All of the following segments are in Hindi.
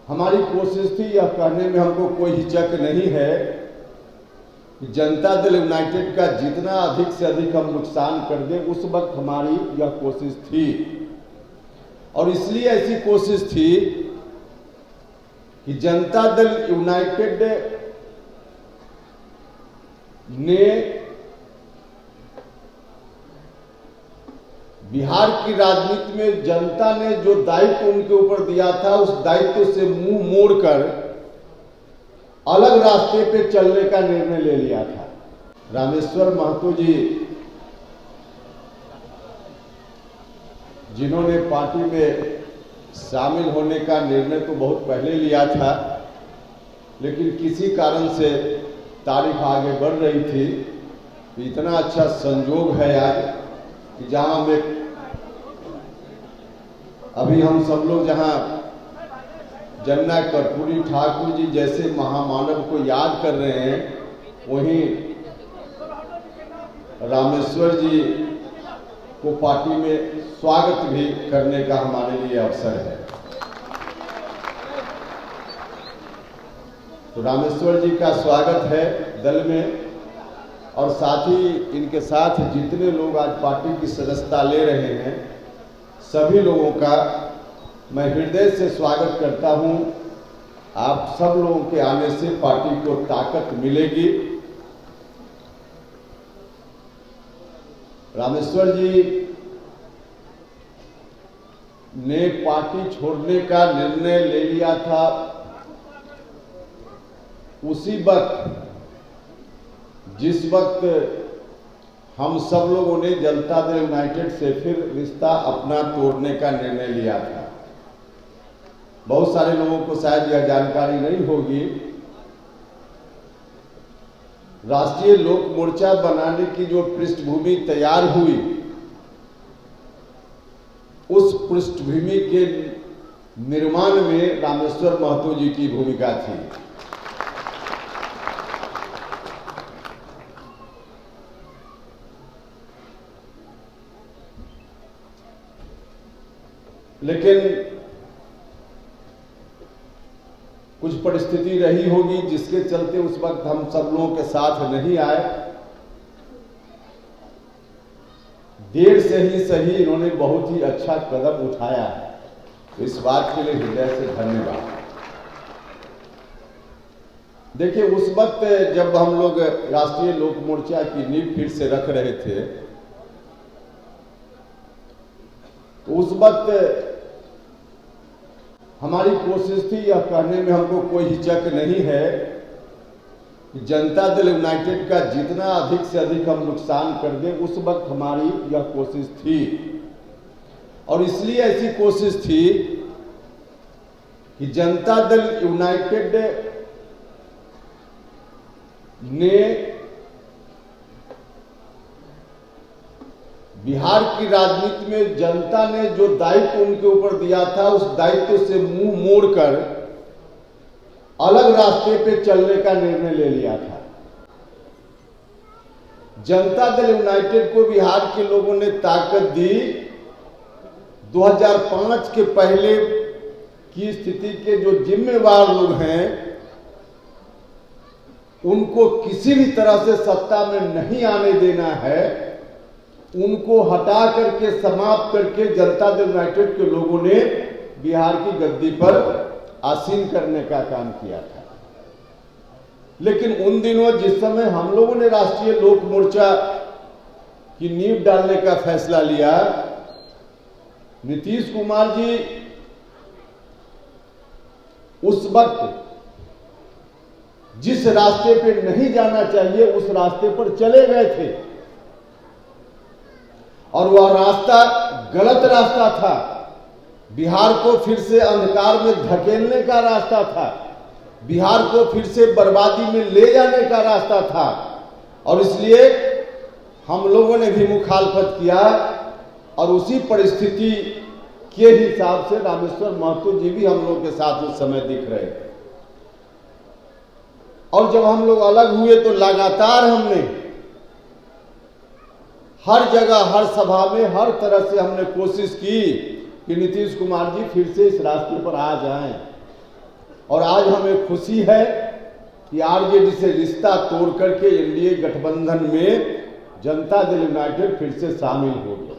हमारी कोशिश थी, यह कहने में हमको कोई हिचक नहीं है कि जनता दल यूनाइटेड का जितना अधिक से अधिक हम नुकसान कर दें, उस वक्त हमारी यह कोशिश थी। और इसलिए ऐसी कोशिश थी कि जनता दल यूनाइटेड ने बिहार की राजनीति में जनता ने जो दायित्व उनके ऊपर दिया था, उस दायित्व से मुंह मोड़कर अलग रास्ते पे चलने का निर्णय ले लिया था। रामेश्वर महतो जी, जिन्होंने पार्टी में शामिल होने का निर्णय तो बहुत पहले लिया था, लेकिन किसी कारण से तारीख आगे बढ़ रही थी। इतना अच्छा संजोग है आज कि जहां में अभी हम सब लोग जहां जननायक कर्पूरी ठाकुर जी जैसे महामानव को याद कर रहे हैं, वहीं रामेश्वर जी को पार्टी में स्वागत भी करने का हमारे लिए अवसर है। तो रामेश्वर जी का स्वागत है दल में, और साथ ही इनके साथ जितने लोग आज पार्टी की सदस्यता ले रहे हैं, सभी लोगों का मैं हृदय से स्वागत करता हूं। आप सब लोगों के आने से पार्टी को ताकत मिलेगी। रामेश्वर जी ने पार्टी छोड़ने का निर्णय ले लिया था उसी वक्त जिस वक्त हम सब लोगों ने जनता दल यूनाइटेड से फिर रिश्ता अपना तोड़ने का निर्णय लिया था। बहुत सारे लोगों को शायद यह जानकारी नहीं होगी, राष्ट्रीय लोक मोर्चा बनाने की जो पृष्ठभूमि तैयार हुई, उस पृष्ठभूमि के निर्माण में रामेश्वर महतो जी की भूमिका थी। लेकिन कुछ परिस्थिति रही होगी जिसके चलते उस वक्त हम सब लोगों के साथ नहीं आए। देर से ही सही, इन्होंने बहुत ही अच्छा कदम उठाया है, तो इस बात के लिए हृदय से धन्यवाद। देखिए, उस वक्त जब हम लोग राष्ट्रीय लोक मोर्चा की नींव फिर से रख रहे थे, तो उस वक्त हमारी कोशिश थी, यह कहने में हमको कोई हिचक नहीं है कि जनता दल यूनाइटेड का जितना अधिक से अधिक हम नुकसान कर दें, उस वक्त हमारी यह कोशिश थी। और इसलिए ऐसी कोशिश थी कि जनता दल यूनाइटेड ने बिहार की राजनीति में जनता ने जो दायित्व उनके ऊपर दिया था, उस दायित्व से मुंह मोड़कर अलग रास्ते पे चलने का निर्णय ले लिया था। जनता दल यूनाइटेड को बिहार के लोगों ने ताकत दी। 2005 के पहले की स्थिति के जो जिम्मेवार लोग हैं, उनको किसी भी तरह से सत्ता में नहीं आने देना है। उनको हटा करके, समाप्त करके जनता दल यूनाइटेड के लोगों ने बिहार की गद्दी पर आसीन करने का काम किया था। लेकिन उन दिनों जिस समय हम लोगों ने राष्ट्रीय लोक मोर्चा की नींव डालने का फैसला लिया, नीतीश कुमार जी उस वक्त जिस रास्ते पे नहीं जाना चाहिए, उस रास्ते पर चले गए थे, और वह रास्ता गलत रास्ता था। बिहार को फिर से अंधकार में धकेलने का रास्ता था, बिहार को फिर से बर्बादी में ले जाने का रास्ता था। और इसलिए हम लोगों ने भी मुखालफत किया, और उसी परिस्थिति के हिसाब से रामेश्वर महतो जी भी हम लोग के साथ उस समय दिख रहे थे। और जब हम लोग अलग हुए तो लगातार हमने हर जगह, हर सभा में, हर तरह से हमने कोशिश की कि नीतीश कुमार जी फिर से इस रास्ते पर आ जाएं। और आज हमें खुशी है कि आरजेडी से रिश्ता तोड़ करके एनडीए गठबंधन में जनता दल यूनाइटेड फिर से शामिल हो गया।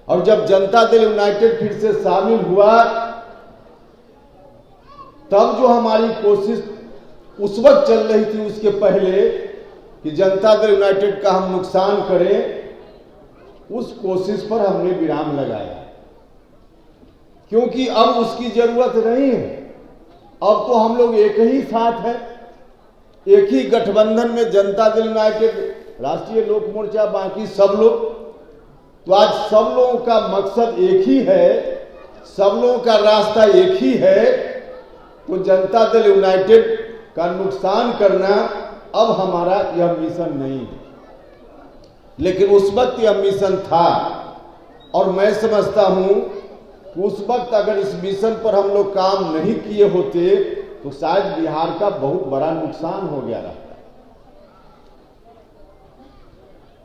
और जब जनता दल यूनाइटेड फिर से शामिल हुआ, तब जो हमारी कोशिश उस वक्त चल रही थी, उसके पहले कि जनता दल यूनाइटेड का हम नुकसान करें, उस कोशिश पर हमने विराम लगाया, क्योंकि अब उसकी जरूरत नहीं है। अब तो हम लोग एक ही साथ हैं, एक ही गठबंधन में, जनता दल यूनाइटेड, राष्ट्रीय लोक मोर्चा, बाकी सब लोग। तो आज सब लोगों का मकसद एक ही है, सब लोगों का रास्ता एक ही है। तो जनता दल यूनाइटेड का नुकसान करना अब हमारा यह मिशन नहीं है, लेकिन उस वक्त यह मिशन था। और मैं समझता हूं कि उस वक्त अगर इस मिशन पर हम लोग काम नहीं किए होते तो शायद बिहार का बहुत बड़ा नुकसान हो गया रहता।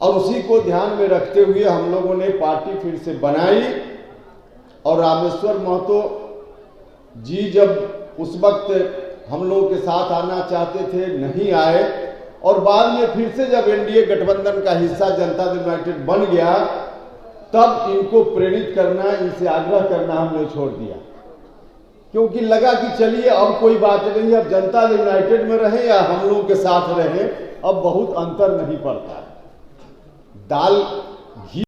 और उसी को ध्यान में रखते हुए हम लोगों ने पार्टी फिर से बनाई। और रामेश्वर महतो जी जब उस वक्त हम लोगों के साथ आना चाहते थे, नहीं आए, और बाद में फिर से जब एनडीए गठबंधन का हिस्सा जनता दल यूनाइटेड बन गया, तब इनको प्रेरित करना, इनसे आग्रह करना हमने छोड़ दिया, क्योंकि लगा कि चलिए अब कोई बात नहीं, अब जनता दल यूनाइटेड में रहें या हम लोगों के साथ रहें, अब बहुत अंतर नहीं पड़ता। दाल घी